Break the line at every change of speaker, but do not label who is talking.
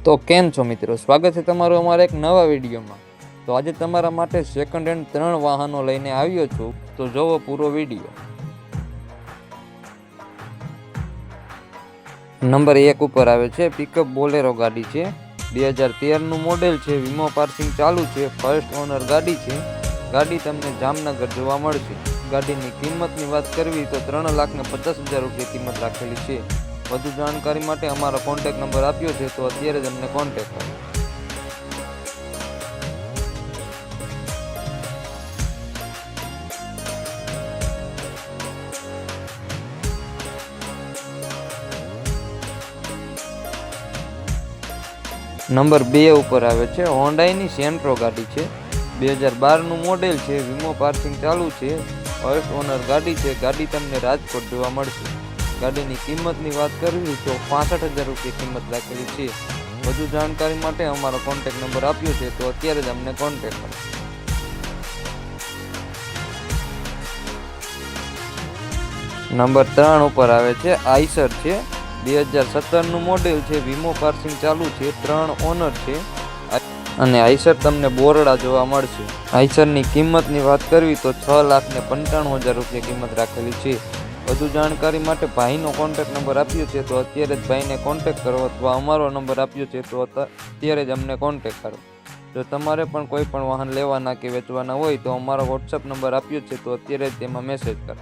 તો કેમ છો મિત્રો, સ્વાગત છે તમારું અમારા એક નવા વિડીયોમાં। તો આજે તમારા માટે સેકન્ડ હેન્ડ 3 વાહનો લઈને આવ્યો છું, તો જોવો પૂરો વિડીયો। નંબર 1 ઉપર આવે છે પિકઅપ બોલેરો ગાડી છે, 2013નું મોડેલ છે, વીમો પાર્સિંગ ચાલુ છે, ફર્સ્ટ ઓનર ગાડી છે। ગાડી તમને જામનગર જોવા મળશે। ગાડીની કિંમતની વાત કરવી તો 3,50,000 રૂપિયા કિંમત રાખેલી છે। વધુ જાણકારી માટે અમારો કોન્ટેક્ટ નંબર આપ્યો છે, તો અત્યારે જ અમને કોન્ટેક્ટ કરો। નંબર 2 ઉપર આવે છે હોન્ડાઈની સેન્ટ્રો ગાડી છે, 2012નું મોડેલ છે, વીમો પાર્સિંગ ચાલુ છે, ફર્સ્ટ ઓનર ગાડી છે। ગાડી તમને રાજકોટ જોવા મળશે। ગાડીની કિંમતની વાત કરવી તો 65,000 રૂપિયા કિંમત રાખેલી છે। વધુ જાણકારી માટે અમારો કોન્ટેક્ટ નંબર આપ્યો છે, તો અત્યારે જ અમને કોન્ટેક્ટ કરો। નંબર 3 ઉપર આવે છે આઈસર છે, 2017નું મોડેલ છે, વીમો પાર્સિંગ ચાલુ છે, 3 ઓનર છે અને આઈસર તમને બોરડા જોવા મળશે। આઈસરની કિંમતની વાત કરવી તો 6,95,000 રૂપિયા કિંમત રાખેલી છે। વધુ જાણકારી માટે ભાઈનો કોન્ટેક્ટ નંબર આપ્યો છે, તો અત્યારે જ ભાઈને કોન્ટેક્ટ કરો અથવા અમારો નંબર આપ્યો છે, તો અત્યારે જ અમને કોન્ટેક્ટ કરો। જો તમારે પણ કોઈ પણ વાહન લેવાના કે વેચવાના હોય તો અમારો વોટ્સઅપ નંબર આપ્યો છે, તો અત્યારે જ તેમાં મેસેજ કરો।